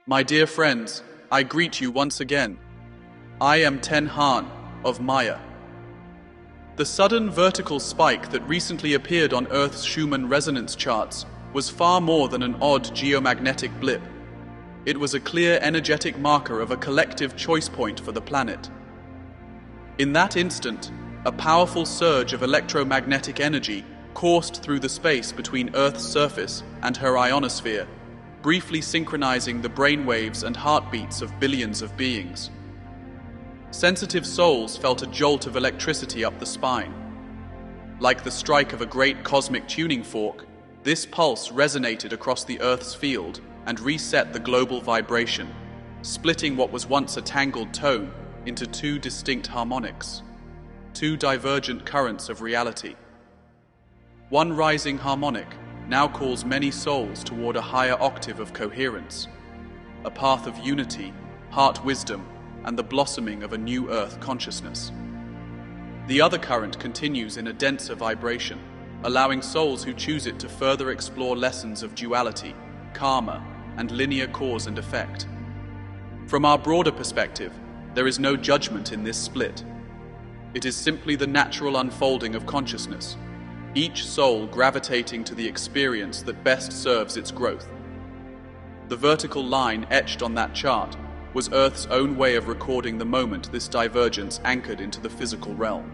My dear friends, I greet you once again. I am Häan of Maya. The sudden vertical spike that recently appeared on Earth's Schumann resonance charts was far more than an odd geomagnetic blip. It was a clear energetic marker of a collective choice point for the planet. In that instant, a powerful surge of electromagnetic energy coursed through the space between Earth's surface and her ionosphere, briefly synchronizing the brainwaves and heartbeats of billions of beings. Sensitive souls felt a jolt of electricity up the spine. Like the strike of a great cosmic tuning fork, this pulse resonated across the Earth's field and reset the global vibration, splitting what was once a tangled tone into two distinct harmonics, two divergent currents of reality. One rising harmonic now calls many souls toward a higher octave of coherence, a path of unity, heart wisdom, and the blossoming of a new Earth consciousness. The other current continues in a denser vibration, allowing souls who choose it to further explore lessons of duality, karma, and linear cause and effect. From our broader perspective, there is no judgment in this split. It is simply the natural unfolding of consciousness, each soul gravitating to the experience that best serves its growth. The vertical line etched on that chart was Earth's own way of recording the moment this divergence anchored into the physical realm.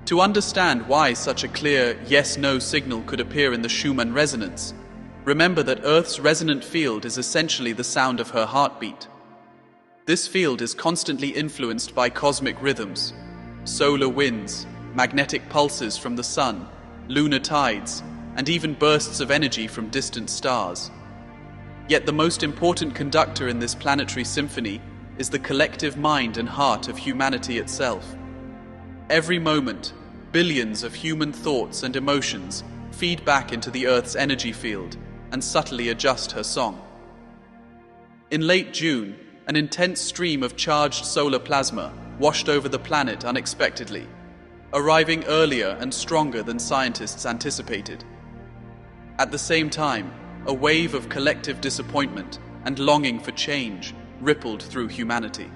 To understand why such a clear yes-no signal could appear in the Schumann resonance, remember that Earth's resonant field is essentially the sound of her heartbeat. This field is constantly influenced by cosmic rhythms, solar winds, magnetic pulses from the sun, lunar tides, and even bursts of energy from distant stars. Yet the most important conductor in this planetary symphony is the collective mind and heart of humanity itself. Every moment, billions of human thoughts and emotions feed back into the Earth's energy field and subtly adjust her song. In late June, an intense stream of charged solar plasma washed over the planet unexpectedly, arriving earlier and stronger than scientists anticipated. At the same time, a wave of collective disappointment and longing for change rippled through humanity.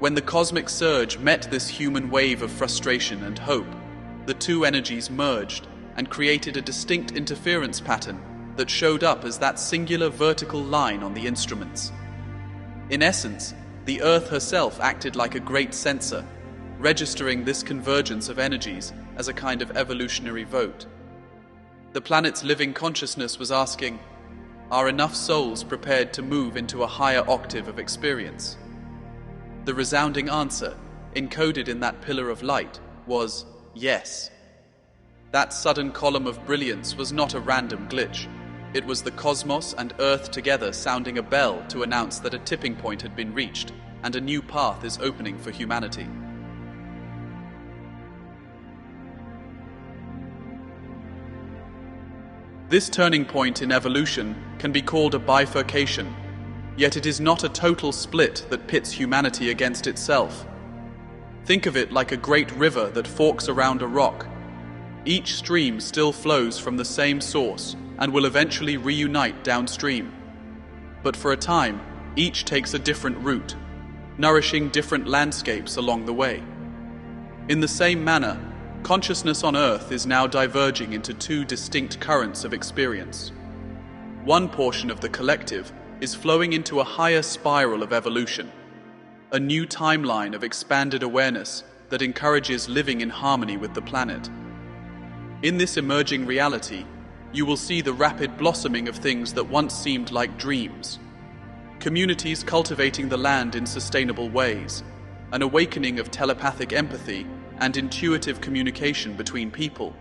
When the cosmic surge met this human wave of frustration and hope, the two energies merged and created a distinct interference pattern that showed up as that singular vertical line on the instruments. In essence, the Earth herself acted like a great sensor, registering this convergence of energies as a kind of evolutionary vote. The planet's living consciousness was asking, are enough souls prepared to move into a higher octave of experience? The resounding answer, encoded in that pillar of light, was yes. That sudden column of brilliance was not a random glitch. It was the cosmos and Earth together sounding a bell to announce that a tipping point had been reached and a new path is opening for humanity. This turning point in evolution can be called a bifurcation, yet it is not a total split that pits humanity against itself. Think of it like a great river that forks around a rock. Each stream still flows from the same source and will eventually reunite downstream. But for a time, each takes a different route, nourishing different landscapes along the way. In the same manner, consciousness on Earth is now diverging into two distinct currents of experience. One portion of the collective is flowing into a higher spiral of evolution, a new timeline of expanded awareness that encourages living in harmony with the planet. In this emerging reality, you will see the rapid blossoming of things that once seemed like dreams. Communities cultivating the land in sustainable ways, an awakening of telepathic empathy and intuitive communication between people,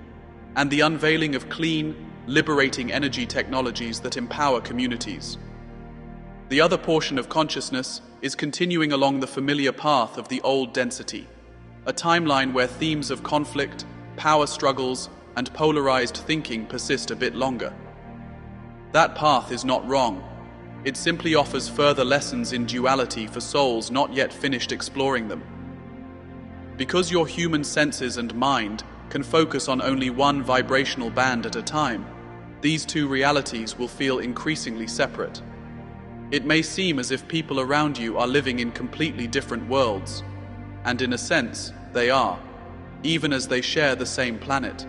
and the unveiling of clean, liberating energy technologies that empower communities. The other portion of consciousness is continuing along the familiar path of the old density, a timeline where themes of conflict, power struggles, and polarized thinking persist a bit longer. That path is not wrong. It simply offers further lessons in duality for souls not yet finished exploring them. Because your human senses and mind can focus on only one vibrational band at a time, these two realities will feel increasingly separate. It may seem as if people around you are living in completely different worlds, and in a sense, they are, even as they share the same planet.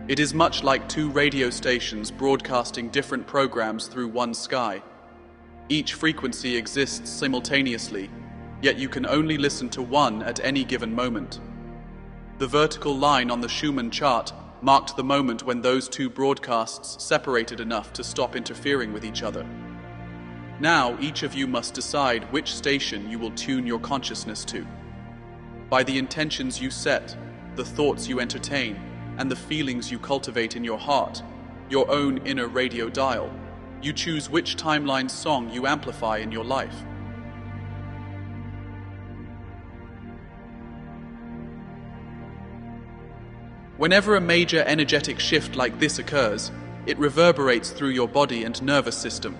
It is much like two radio stations broadcasting different programs through one sky. Each frequency exists simultaneously, yet you can only listen to one at any given moment. The vertical line on the Schumann chart marked the moment when those two broadcasts separated enough to stop interfering with each other. Now, each of you must decide which station you will tune your consciousness to. By the intentions you set, the thoughts you entertain, and the feelings you cultivate in your heart, your own inner radio dial, you choose which timeline's song you amplify in your life. Whenever a major energetic shift like this occurs, it reverberates through your body and nervous system.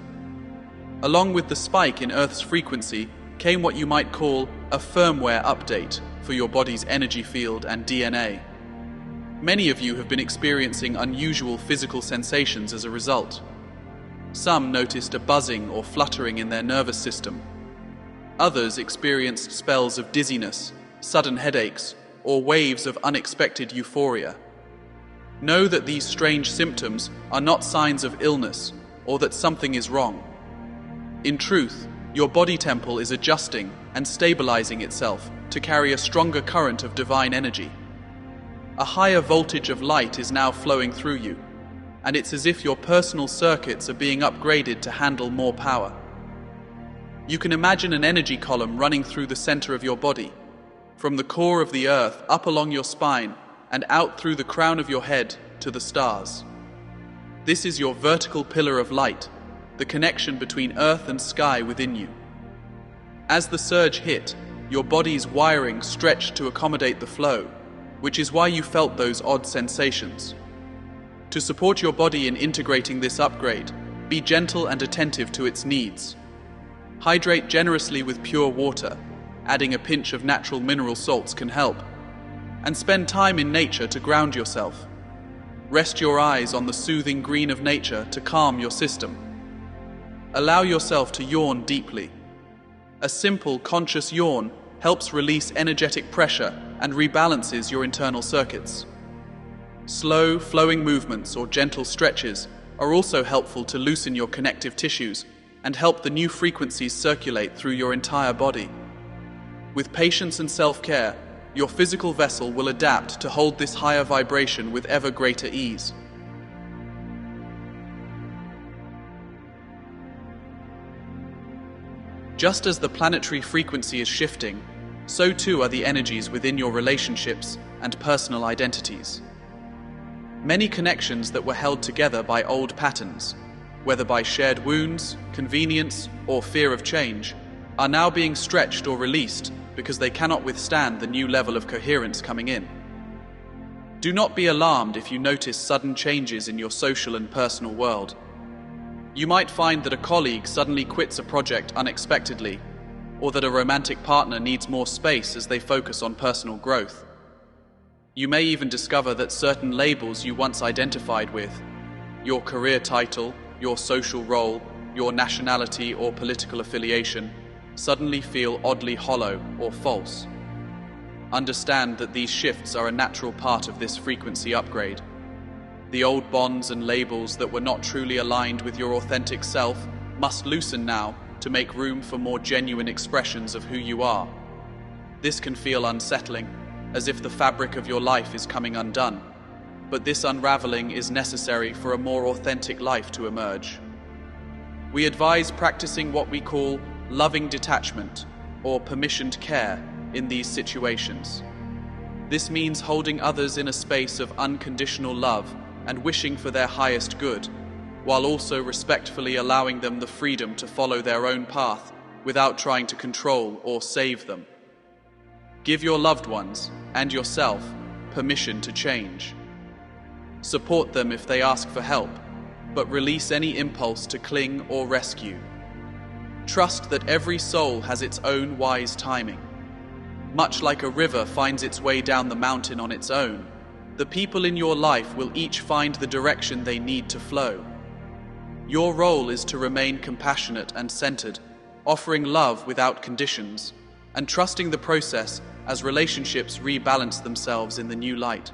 Along with the spike in Earth's frequency came what you might call a firmware update for your body's energy field and DNA. Many of you have been experiencing unusual physical sensations as a result. Some noticed a buzzing or fluttering in their nervous system. Others experienced spells of dizziness, sudden headaches, or waves of unexpected euphoria. Know that these strange symptoms are not signs of illness or that something is wrong. In truth, your body temple is adjusting and stabilizing itself to carry a stronger current of divine energy. A higher voltage of light is now flowing through you, and it's as if your personal circuits are being upgraded to handle more power. You can imagine an energy column running through the center of your body, from the core of the earth up along your spine and out through the crown of your head to the stars. This is your vertical pillar of light, the connection between earth and sky within you. As the surge hit, your body's wiring stretched to accommodate the flow, which is why you felt those odd sensations. To support your body in integrating this upgrade, be gentle and attentive to its needs. Hydrate generously with pure water. Adding a pinch of natural mineral salts can help. And spend time in nature to ground yourself. Rest your eyes on the soothing green of nature to calm your system. Allow yourself to yawn deeply. A simple, conscious yawn helps release energetic pressure and rebalances your internal circuits. Slow, flowing movements or gentle stretches are also helpful to loosen your connective tissues and help the new frequencies circulate through your entire body. With patience and self-care, your physical vessel will adapt to hold this higher vibration with ever greater ease. Just as the planetary frequency is shifting, so too are the energies within your relationships and personal identities. Many connections that were held together by old patterns, whether by shared wounds, convenience, or fear of change, are now being stretched or released because they cannot withstand the new level of coherence coming in. Do not be alarmed if you notice sudden changes in your social and personal world. You might find that a colleague suddenly quits a project unexpectedly, or that a romantic partner needs more space as they focus on personal growth. You may even discover that certain labels you once identified with, your career title, your social role, your nationality or political affiliation, suddenly feel oddly hollow or false. Understand that these shifts are a natural part of this frequency upgrade. The old bonds and labels that were not truly aligned with your authentic self must loosen now to make room for more genuine expressions of who you are. This can feel unsettling, as if the fabric of your life is coming undone, but this unraveling is necessary for a more authentic life to emerge. We advise practicing what we call loving detachment or permissioned care in these situations. This means holding others in a space of unconditional love and wishing for their highest good, while also respectfully allowing them the freedom to follow their own path without trying to control or save them. Give your loved ones and yourself permission to change. Support them if they ask for help, but release any impulse to cling or rescue. Trust that every soul has its own wise timing. Much like a river finds its way down the mountain on its own, the people in your life will each find the direction they need to flow. Your role is to remain compassionate and centered, offering love without conditions, and trusting the process as relationships rebalance themselves in the new light.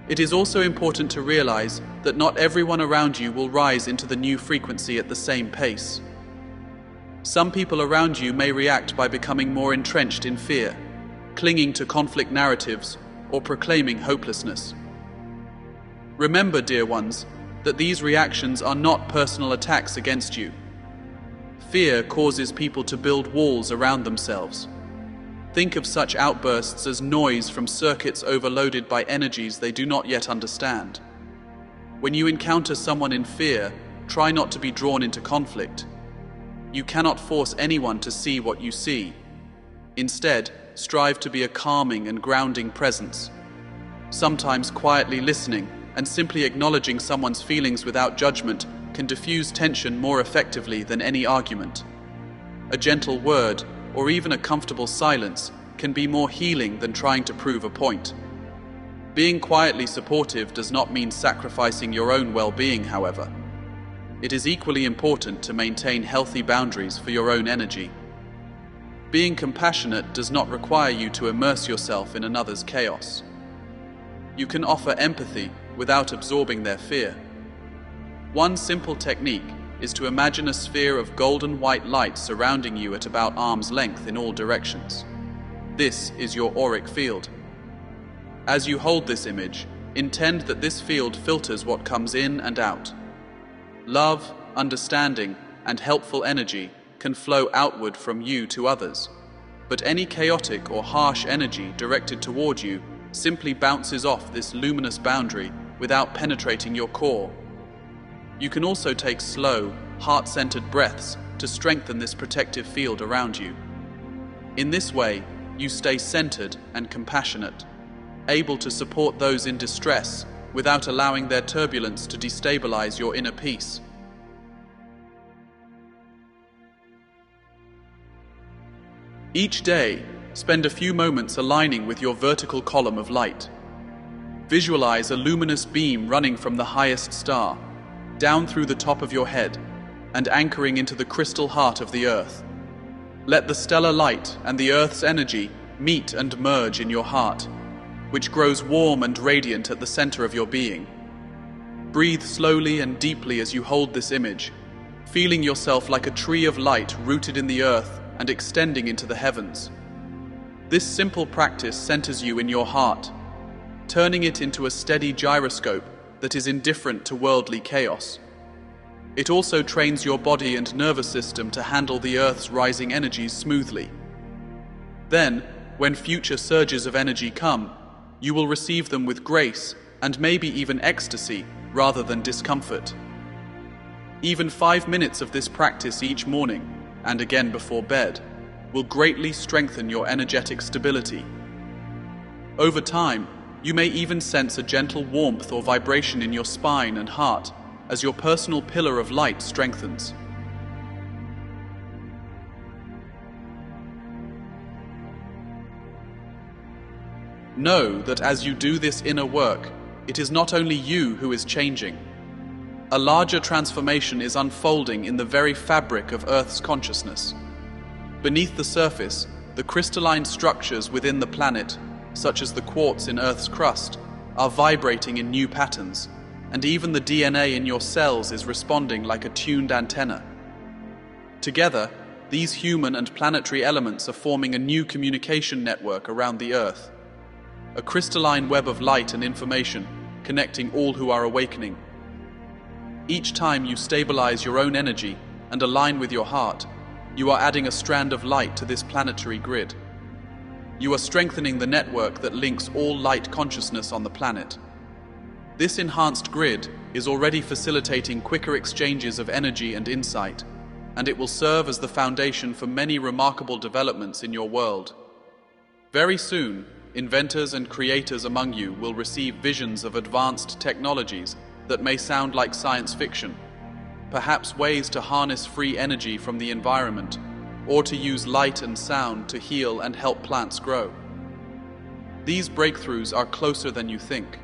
It is also important to realize that not everyone around you will rise into the new frequency at the same pace. Some people around you may react by becoming more entrenched in fear, clinging to conflict narratives, or proclaiming hopelessness. Remember, dear ones, that these reactions are not personal attacks against you. Fear causes people to build walls around themselves. Think of such outbursts as noise from circuits overloaded by energies they do not yet understand. When you encounter someone in fear, try not to be drawn into conflict. You cannot force anyone to see what you see. Instead, strive to be a calming and grounding presence. Sometimes quietly listening and simply acknowledging someone's feelings without judgment can diffuse tension more effectively than any argument. A gentle word, or even a comfortable silence, can be more healing than trying to prove a point. Being quietly supportive does not mean sacrificing your own well-being, however. It is equally important to maintain healthy boundaries for your own energy. Being compassionate does not require you to immerse yourself in another's chaos. You can offer empathy without absorbing their fear. One simple technique is to imagine a sphere of golden white light surrounding you at about arm's length in all directions. This is your auric field. As you hold this image, intend that this field filters what comes in and out. Love, understanding, and helpful energy can flow outward from you to others, but any chaotic or harsh energy directed toward you simply bounces off this luminous boundary without penetrating your core. You can also take slow, heart-centered breaths to strengthen this protective field around you. In this way, you stay centered and compassionate, able to support those in distress without allowing their turbulence to destabilize your inner peace. Each day, spend a few moments aligning with your vertical column of light. Visualize a luminous beam running from the highest star, down through the top of your head, and anchoring into the crystal heart of the earth. Let the stellar light and the earth's energy meet and merge in your heart, which grows warm and radiant at the center of your being. Breathe slowly and deeply as you hold this image, feeling yourself like a tree of light rooted in the earth and extending into the heavens. This simple practice centers you in your heart, turning it into a steady gyroscope that is indifferent to worldly chaos. It also trains your body and nervous system to handle the Earth's rising energies smoothly. Then, when future surges of energy come, you will receive them with grace and maybe even ecstasy rather than discomfort. Even 5 minutes of this practice each morning, and again before bed, will greatly strengthen your energetic stability. Over time, you may even sense a gentle warmth or vibration in your spine and heart as your personal pillar of light strengthens. Know that as you do this inner work, it is not only you who is changing. A larger transformation is unfolding in the very fabric of Earth's consciousness. Beneath the surface, the crystalline structures within the planet, such as the quartz in Earth's crust, are vibrating in new patterns, and even the DNA in your cells is responding like a tuned antenna. Together, these human and planetary elements are forming a new communication network around the Earth, a crystalline web of light and information connecting all who are awakening. Each time you stabilize your own energy and align with your heart, you are adding a strand of light to this planetary grid. You are strengthening the network that links all light consciousness on the planet. This enhanced grid is already facilitating quicker exchanges of energy and insight, and it will serve as the foundation for many remarkable developments in your world. Very soon, inventors and creators among you will receive visions of advanced technologies that may sound like science fiction, perhaps ways to harness free energy from the environment, or to use light and sound to heal and help plants grow. These breakthroughs are closer than you think.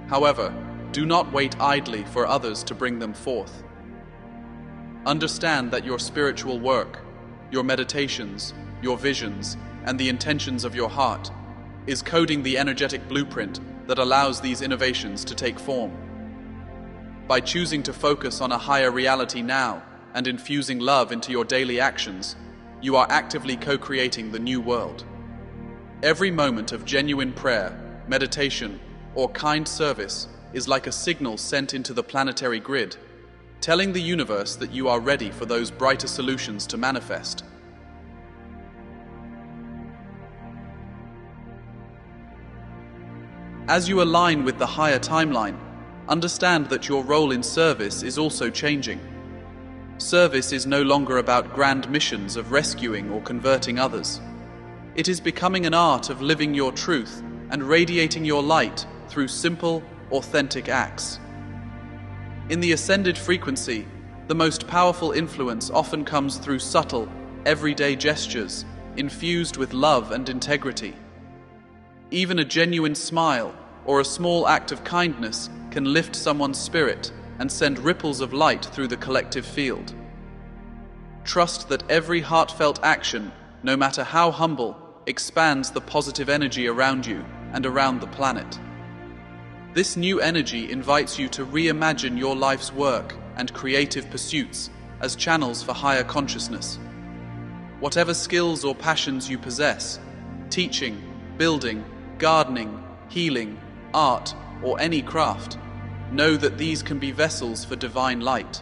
However, do not wait idly for others to bring them forth. Understand that your spiritual work, your meditations, your visions, and the intentions of your heart is coding the energetic blueprint that allows these innovations to take form. By choosing to focus on a higher reality now and infusing love into your daily actions, you are actively co-creating the new world. Every moment of genuine prayer, meditation, or kind service is like a signal sent into the planetary grid, telling the universe that you are ready for those brighter solutions to manifest. As you align with the higher timeline, understand that your role in service is also changing. Service is no longer about grand missions of rescuing or converting others. It is becoming an art of living your truth and radiating your light through simple, authentic acts. In the ascended frequency, the most powerful influence often comes through subtle, everyday gestures infused with love and integrity. Even a genuine smile or a small act of kindness can lift someone's spirit and send ripples of light through the collective field. Trust that every heartfelt action, no matter how humble, expands the positive energy around you and around the planet. This new energy invites you to reimagine your life's work and creative pursuits as channels for higher consciousness. Whatever skills or passions you possess, teaching, building, gardening, healing, art, or any craft, know that these can be vessels for divine light.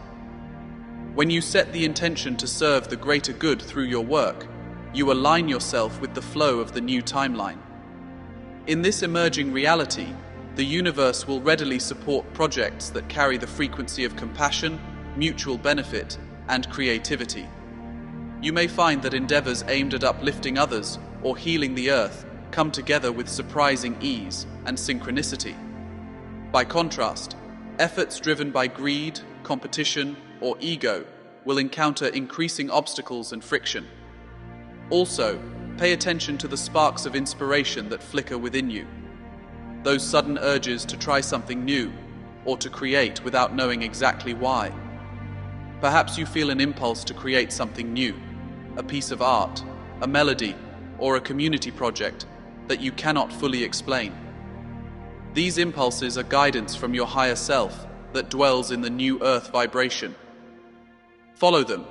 When you set the intention to serve the greater good through your work, you align yourself with the flow of the new timeline. In this emerging reality, the universe will readily support projects that carry the frequency of compassion, mutual benefit, and creativity. You may find that endeavors aimed at uplifting others or healing the earth come together with surprising ease and synchronicity. By contrast, efforts driven by greed, competition, or ego will encounter increasing obstacles and friction. Also, pay attention to the sparks of inspiration that flicker within you. Those sudden urges to try something new or to create without knowing exactly why. Perhaps you feel an impulse to create something new, a piece of art, a melody, or a community project that you cannot fully explain. These impulses are guidance from your higher self that dwells in the new earth vibration. Follow them,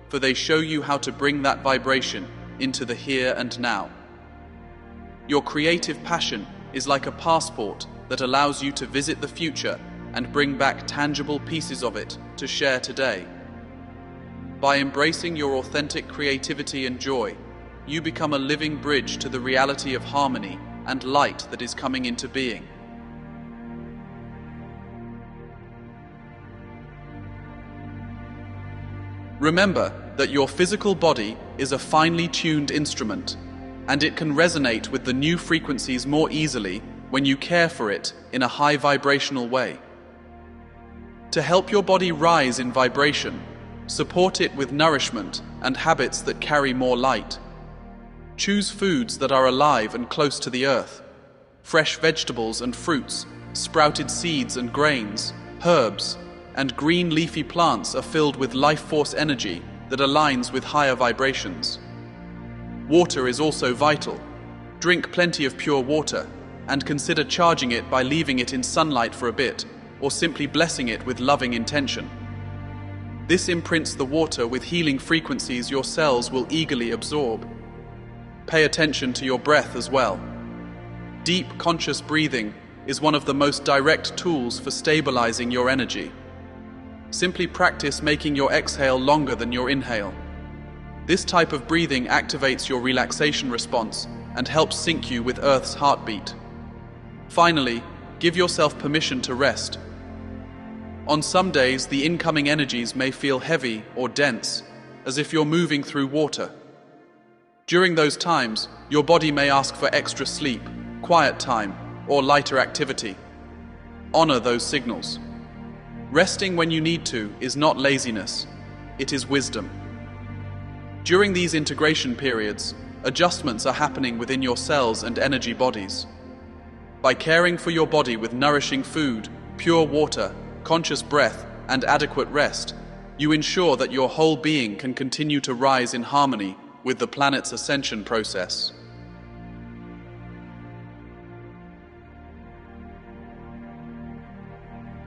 for they show you how to bring that vibration into the here and now. Your creative passion is like a passport that allows you to visit the future and bring back tangible pieces of it to share today. By embracing your authentic creativity and joy, you become a living bridge to the reality of harmony and light that is coming into being. Remember that your physical body is a finely tuned instrument, and it can resonate with the new frequencies more easily when you care for it in a high vibrational way. To help your body rise in vibration, support it with nourishment and habits that carry more light. Choose foods that are alive and close to the earth. Fresh vegetables and fruits, sprouted seeds and grains, herbs, and green leafy plants are filled with life force energy that aligns with higher vibrations. Water is also vital. Drink plenty of pure water, and consider charging it by leaving it in sunlight for a bit, or simply blessing it with loving intention. This imprints the water with healing frequencies your cells will eagerly absorb. Pay attention to your breath as well. Deep, conscious breathing is one of the most direct tools for stabilizing your energy. Simply practice making your exhale longer than your inhale. This type of breathing activates your relaxation response and helps sync you with Earth's heartbeat. Finally, give yourself permission to rest. On some days, the incoming energies may feel heavy or dense, as if you're moving through water. During those times, your body may ask for extra sleep, quiet time, or lighter activity. Honor those signals. Resting when you need to is not laziness, it is wisdom. During these integration periods, adjustments are happening within your cells and energy bodies. By caring for your body with nourishing food, pure water, conscious breath, and adequate rest, you ensure that your whole being can continue to rise in harmony with the planet's ascension process.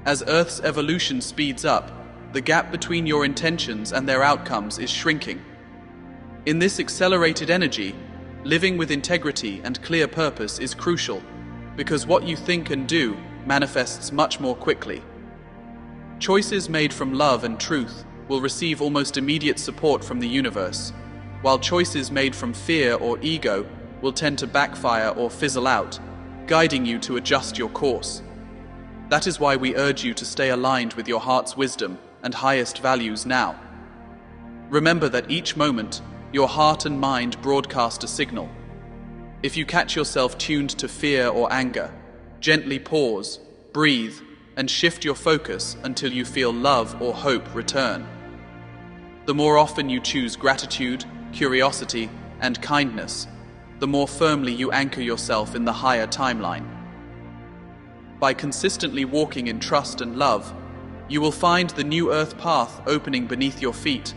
As Earth's evolution speeds up, the gap between your intentions and their outcomes is shrinking. In this accelerated energy, living with integrity and clear purpose is crucial, because what you think and do manifests much more quickly. Choices made from love and truth will receive almost immediate support from the universe, while choices made from fear or ego will tend to backfire or fizzle out, guiding you to adjust your course. That is why we urge you to stay aligned with your heart's wisdom and highest values now. Remember that each moment, your heart and mind broadcast a signal. If you catch yourself tuned to fear or anger, gently pause, breathe, and shift your focus until you feel love or hope return. The more often you choose gratitude, curiosity, and kindness, the more firmly you anchor yourself in the higher timeline. By consistently walking in trust and love, you will find the new Earth path opening beneath your feet,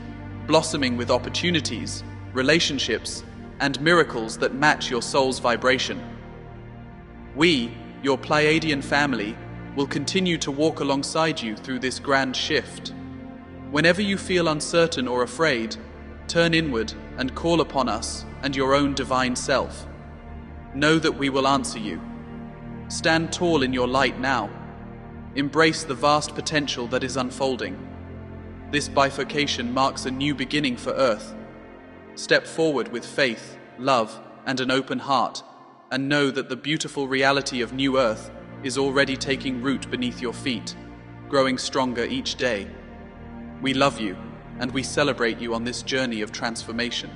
blossoming with opportunities, relationships, and miracles that match your soul's vibration. We, your Pleiadian family, will continue to walk alongside you through this grand shift. Whenever you feel uncertain or afraid, turn inward and call upon us and your own divine self. Know that we will answer you. Stand tall in your light now. Embrace the vast potential that is unfolding. This bifurcation marks a new beginning for Earth. Step forward with faith, love, and an open heart, and know that the beautiful reality of New Earth is already taking root beneath your feet, growing stronger each day. We love you, and we celebrate you on this journey of transformation.